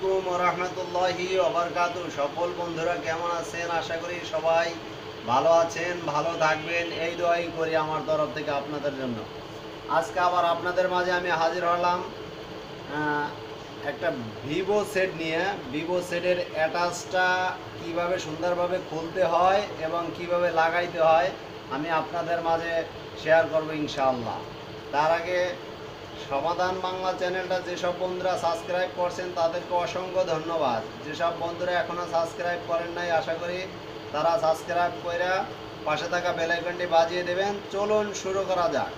আলাইকুম ওয়া রাহমাতুল্লাহি ওয়া বারাকাতুহু। সকল বন্ধুরা কেমন আছেন? আশা করি সবাই ভালো আছেন, ভালো থাকবেন, এই দোয়াই করি আমার তরফ থেকে আপনাদের জন্য। আজকে আবার আপনাদের মাঝে আমি হাজির হলাম একটা ভিভো সেট নিয়ে। ভিভো সেটের অ্যাটাচটা কিভাবে সুন্দরভাবে খুলতে হয় এবং কিভাবে লাগাইতে হয় আমি আপনাদের মাঝে শেয়ার করব ইনশাআল্লাহ। তার আগে সমাধান বাংলা চ্যানেলটা যেসব বন্ধুরা সাবস্ক্রাইব করছেন তাদেরকে অসংখ্য ধন্যবাদ। যেসব বন্ধুরা এখনও সাবস্ক্রাইব করেন নাই আশা করি তারা সাবস্ক্রাইব করে পাশে থাকা বেল আইকনটি বাজিয়ে দেবেন। চলুন শুরু করা যাক।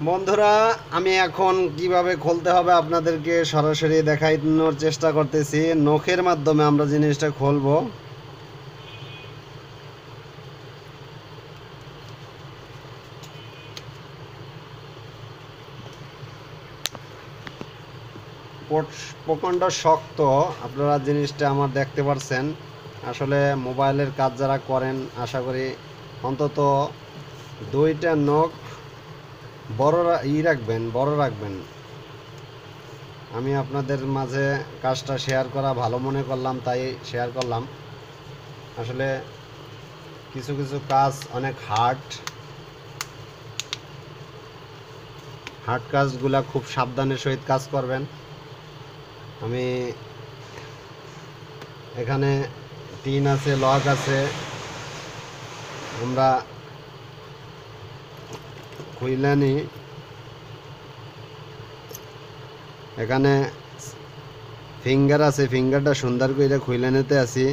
বন্ধুরা, আমি এখন কিভাবে খুলতে হবে আপনাদেরকে সরাসরি দেখানোর চেষ্টা করতেছি। নখের মাধ্যমে আমরা জিনিসটা খুলবো। প্রকাণ্ড শক্ত, আপনারা জিনিসটা আমার দেখতে পাচ্ছেন। আসলে মোবাইলের কাজ যারা করেন আশা করি অন্তত দুইটা নখ বড় রাখবেন। আমি আপনাদের মাঝে কাজটা শেয়ার করা ভালো মনে করলাম, তাই শেয়ার করলাম। আসলে কিছু কিছু কাজ অনেক হার্ড কাজগুলা খুব সাবধানের সহিত কাজ করবেন। আমি এখানে টিন আছে, লক আছে, আমরা খুইলানি। এখানে ফিঙ্গার আছে, ফিঙ্গারটা সুন্দর করে খুইলে নিতে আছি।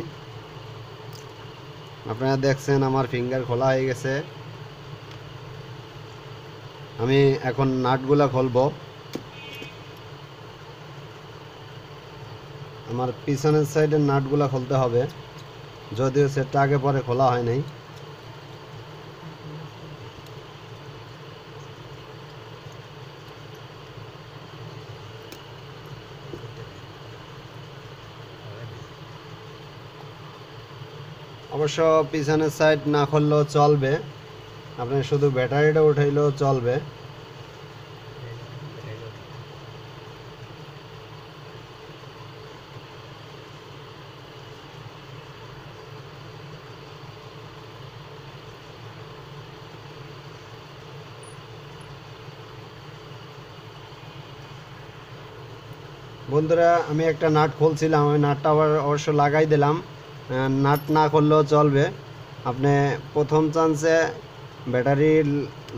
আপনারা দেখছেন আমার ফিঙ্গার খোলা হয়ে গেছে। আমি এখন নাটগুলা খুলবো। আমার পিছনের সাইডের নাটগুলা খুলতে হবে, যদিও সেটা আগে পরে খোলা হয় নাই। অবশ্য পিছনের সাইড না খুললেও চলবে, আপনি শুধু ব্যাটারিটা উঠাইলেও চলবে। বন্ধুরা, আমি একটা নাট খুলছিলাম, ওই নাটটা আবার অবশ্য লাগাই দিলাম। নাট না করলেও চলবে। আপনি প্রথম চান্সে ব্যাটারির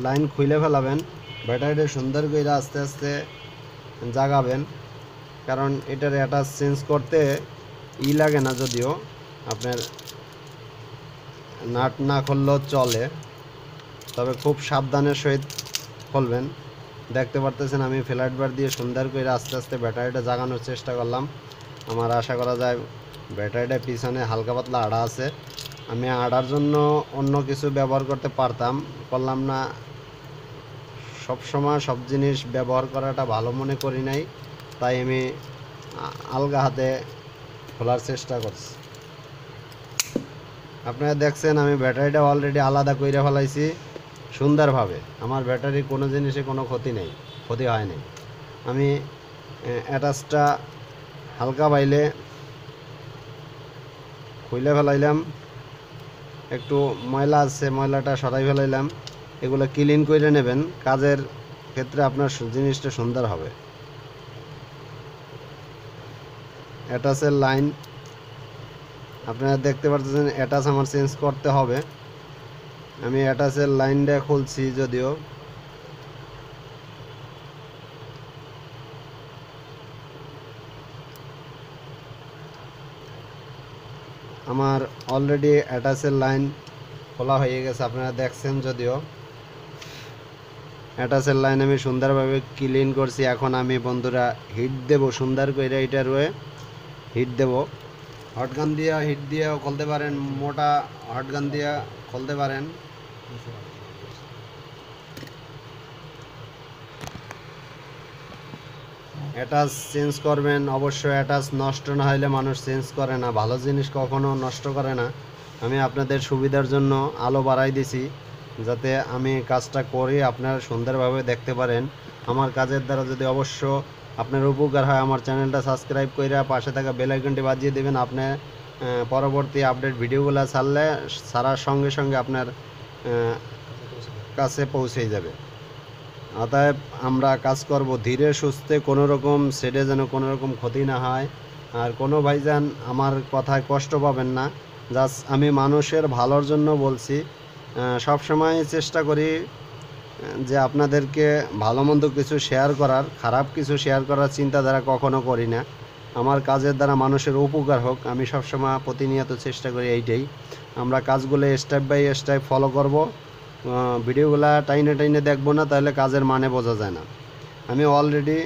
লাইন খুলে ফেলাবেন, ব্যাটারিটা সুন্দর করে আস্তে আস্তে জাগাবেন, কারণ এটার অ্যাটাচ চেঞ্জ করতে লাগে না, যদিও আপনার নাট না খুললেও চলে, তবে খুব সাবধানের সহিত খুলবেন। দেখতে পারতেছেন আমি ফ্ল্যাট বার দিয়ে সুন্দর করে আস্তে আস্তে ব্যাটারিটা জাগানোর চেষ্টা করলাম। আমার আশা করা যায় ব্যাটারিটা পিছনে হালকা পাতলা আড়া আছে। আমি আড়ার জন্য অন্য কিছু ব্যবহার করতে পারতাম, করলাম না। সবসময় সব জিনিস ব্যবহার করাটা ভালো মনে করি নাই, তাই আমি আলগা হাতে খোলার চেষ্টা করছি। আপনারা দেখছেন আমি ব্যাটারিটা অলরেডি আলাদা করে ফেলাইছি সুন্দরভাবে। আমার ব্যাটারি কোনো জিনিসে কোনো ক্ষতি হয় নাই। আমি অ্যাটাচটা হালকা বাইলে খুলে ফেলাইলাম, একটু ময়লা আছে ময়লাটা সরাই ফেলাইলাম। এগুলো ক্লিন করে নেবেন, কাজের ক্ষেত্রে আপনার জিনিসটা সুন্দর হবে। অ্যাটাচের লাইন আপনারা দেখতে পাচ্ছেন, অ্যাটাচ আমার চেঞ্জ করতে হবে। আমি অ্যাটাচের লাইনটা খুলছি, যদিও আমার অলরেডি অ্যাটাচের লাইন খোলা হয়ে গেছে, আপনারা দেখছেন। যদিও অ্যাটাচের লাইন আমি সুন্দরভাবে ক্লিন করছি। এখন আমি বন্ধুরা হিট দেব সুন্দর করে, এটার রয়ে হিট দেব। হটগান দিয়ে হিট দিয়েও খুলতে পারেন, মোটা হটগান দিয়ে খুলতে পারেন। অ্যাটাচ চেঞ্জ করবেন অবশ্যই। অ্যাটাচ নষ্ট না হলে মানুষ চেঞ্জ করে না, ভালো জিনিস কখনো নষ্ট করে না। আমি আপনাদের সুবিধার জন্য আলো বাড়াই দিছি, যাতে আমি কাজটা করি আপনারা সুন্দরভাবে দেখতে পারেন। আমার কাজের দ্বারা যদি অবশ্য আপনার উপকার হয়। আমার চ্যানেলটা সাবস্ক্রাইব করে পাশে থাকা বেল আইকনটি বাজিয়ে দেবেন। আপনি পরবর্তী আপডেট ভিডিওগুলো ছাড়ার সঙ্গে সঙ্গে আপনার কাছে পৌঁছে যাবে। অতএব আমরা কাজ করব ধীরে সুস্থে, কোনো রকম সেটে যেন কোনো রকম ক্ষতি না হয়। আর কোনো ভাইজান আমার কথায় কষ্ট পাবেন না। জাস্ট আমি মানুষের ভালোর জন্য বলছি। সব সময় চেষ্টা করি যে আপনাদেরকে ভালো মন্দ কিছু শেয়ার করার, খারাপ কিছু শেয়ার করার চিন্তাধারা কখনো করি না। আমার কাজের দ্বারা মানুষের উপকার হোক, আমি সবসময় প্রতিনিয়ত চেষ্টা করি এইটাই। আমরা কাজগুলো স্টেপ বাই স্টেপ ফলো করব। ভিডিওগুলা টাইনে টাইনে দেখবো না, তাহলে কাজের মানে বোঝা যায় না। আমি অলরেডি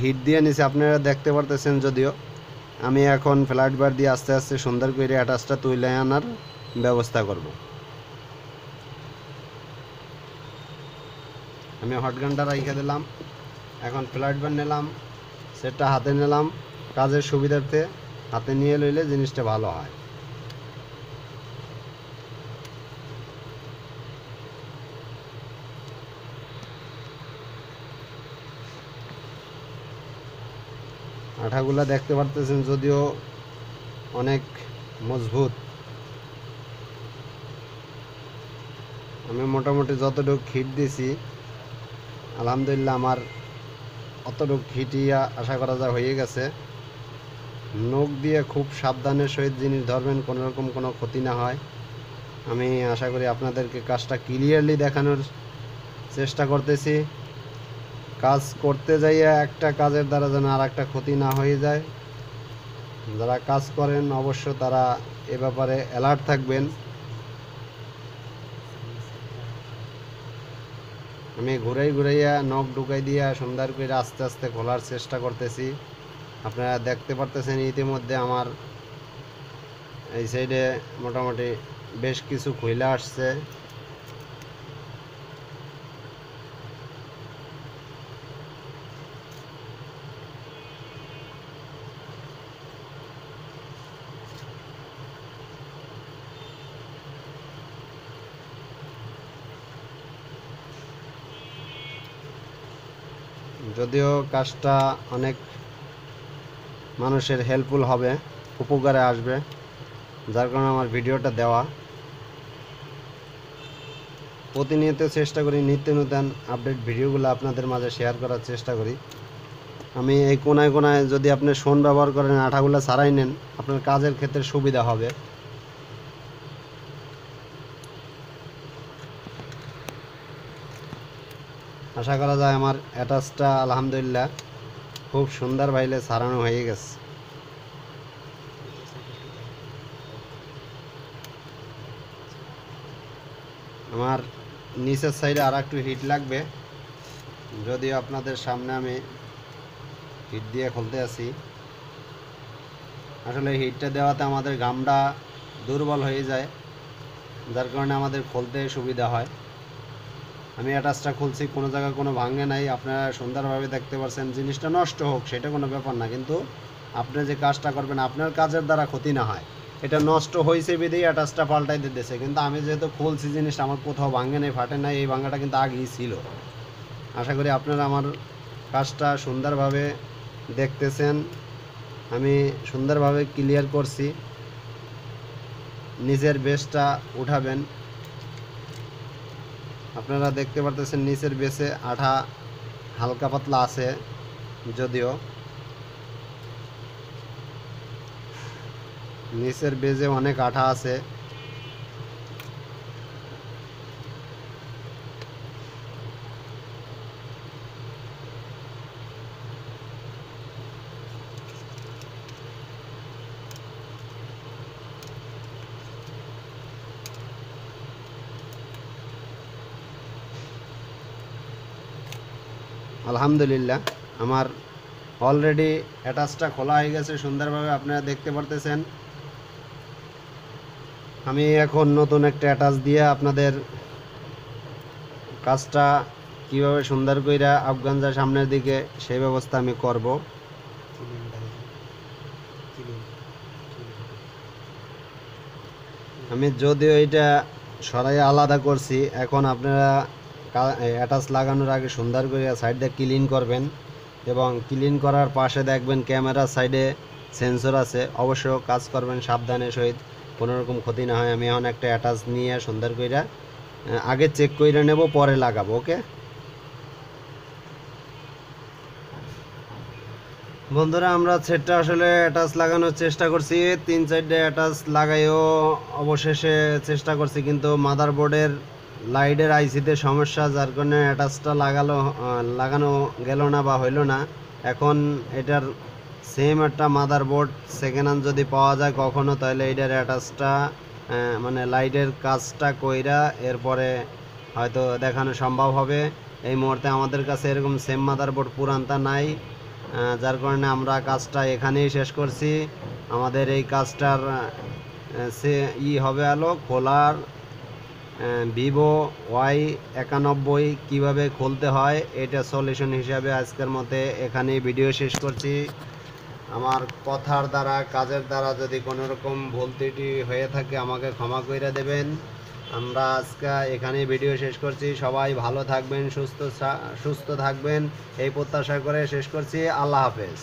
হিট দিয়ে নিছি, আপনারা দেখতে পারতেছেন। যদিও আমি এখন ফ্ল্যাট বার দিয়ে আস্তে আস্তে সুন্দর করে অ্যাটাচটা তুলে আনার ব্যবস্থা করব। আমি হটগানটা রেখে দিলাম, এখন ফ্ল্যাট বার নিলাম, সেটটা হাতে নিলাম। কাজের সুবিধার্থে হাতে নিয়ে লইলে জিনিসটা ভালো হয়। আঠাগুলা দেখতে পারতেছেন, যদিও অনেক মজবুত। আমি মোটামুটি যতটুকু হিট দিছি, আলহামদুলিল্লাহ আমার অতটুকু হিটই আশা করা যায় হয়ে গেছে। নখ দিয়ে খুব সাবধানের সহিত জিনিস ধরবেন, কোনো রকম কোনো ক্ষতি না হয়। আমি আশা করি আপনাদেরকে কাজটা ক্লিয়ারলি দেখানোর চেষ্টা করতেছি। কাজ করতে যাইয়া একটা কাজের দ্বারা যেন আর একটা ক্ষতি না হয়ে যায়। যারা কাজ করেন অবশ্য তারা এ ব্যাপারে অ্যালার্ট থাকবেন। আমি ঘুরাইয়া নখ ঢুকাই দিয়া সুন্দর করে আস্তে আস্তে খোলার চেষ্টা করতেছি। আপনারা দেখতে পারতেছেন ইতিমধ্যে আমার এই সাইডে মোটামুটি বেশ কিছু খুইলা আসছে। যদিও কাজটা অনেক মানুষের হেল্পফুল হবে, উপকারে আসবে, যার কারণে আমার ভিডিওটা দেওয়া। প্রতিনিয়ত চেষ্টা করি নিত্য নতুন আপডেট ভিডিওগুলো আপনাদের মাঝে শেয়ার করার চেষ্টা করি। আমি এই কোনায় কোনায় যদি আপনি শোন ব্যবহার করেন, আঠাগুলো ছাড়াই নেন, আপনার কাজের ক্ষেত্রে সুবিধা হবে। আশা করা যায় আমার অ্যাটাচটা আলহামদুলিল্লাহ খুব সুন্দর ভাইলে সারানো হয়ে গেছে। আমার নিচের সাইডে আর একটু হিট লাগবে, যদিও আপনাদের সামনে আমি হিট দিয়ে খুলতে আছি। আসলে হিটটা দেওয়াতে আমাদের গামটা দুর্বল হয়ে যায়, যার কারণে আমাদের খুলতে সুবিধা হয়। আমি অ্যাটাচটা খুলছি, কোনো জায়গায় কোনো ভাঙে নাই। আপনারা সুন্দরভাবে দেখতে পাচ্ছেন। জিনিসটা নষ্ট হোক সেটা কোনো ব্যাপার না, কিন্তু আপনি যে কাজটা করবেন আপনার কাজের দ্বারা ক্ষতি না হয়। এটা নষ্ট হয়েছে বিধেই অ্যাটাচটা পাল্টাই দিতেছে, কিন্তু আমি যেহেতু খুলছি জিনিসটা আমার কোথাও ভাঙে নাই, ফাটে নাই। এই ভাঙাটা কিন্তু আগেই ছিল। আশা করি আপনারা আমার কাজটা সুন্দরভাবে দেখতেছেন। আমি সুন্দরভাবে ক্লিয়ার করছি। নিচের বেসটা উঠাবেন, আপনারা দেখতে পারতেছেন নিচের বেসে আঠা হালকা পাতলা আছে, যদিও নিচের বেজে অনেক আঠা আছে। আলহামদুলিল্লাহ আমার অলরেডি অ্যাটাচটা খোলা হয়ে গেছে সুন্দরভাবে, আপনারা দেখতে পারতেছেন। আমি এখন নতুন একটা অ্যাটাচ দিয়ে আপনাদের কাজটা কিভাবে সুন্দর কইরা আফগান যায় সামনের দিকে সেই ব্যবস্থা আমি করব। আমি যদিও এটা সরাই আলাদা করছি, এখন আপনারা অ্যাটাচ লাগানোর আগে সুন্দর করে সাইডটা ক্লিন করবেন। এবং ক্লিন করার পাশে দেখবেন ক্যামেরার সাইডে সেন্সর আছে। অবশ্য কাজ করবেন সাবধানে সহিত, কোনোরকম ক্ষতি না হয়। আমি এখন একটা অ্যাটাচ নিয়ে সুন্দর কইরা আগে চেক কইরা নেব, পরে লাগাবো। ওকে বন্ধুরা, আমরা সেটটা আসলে অ্যাটাচ লাগানোর চেষ্টা করছি, 3-4টে অ্যাটাচ লাগাইও অবশেষে চেষ্টা করছি, কিন্তু মাদারবোর্ডের লাইটের আইসিতে সমস্যা, যার কারণে অ্যাটাচটা লাগানো গেল না বা হইল না। এখন এটার সেম একটা মাদারবোর্ড সেকেন্ড হ্যান্ড যদি পাওয়া যায় কখনো, তাহলে এটার অ্যাটাচটা মানে লাইটের কাজটা কইরা এরপরে হয়তো দেখানো সম্ভব হবে। এই মুহূর্তে আমাদের কাছে এরকম সেম মাদারবোর্ড পুরানটা নাই, যার কারণে আমরা কাজটা এখানেই শেষ করছি। আমাদের এই কাজটার সে হবে আলো খোলার ভিভো Y91 কিভাবে খুলতে হয় এটা সলিউশন হিসাবে আজকের মতে এখানেই ভিডিও শেষ করছি। আমার কথার দ্বারা কাজের দ্বারা যদি কোনো রকম ভুল ত্রুটি হয়ে থাকে আমাকে ক্ষমা করে দেবেন। আমরা আজকে এখানেই ভিডিও শেষ করছি। সবাই ভালো থাকবেন, সুস্থ থাকবেন এই প্রত্যাশা করে শেষ করছি। আল্লাহ হাফেজ।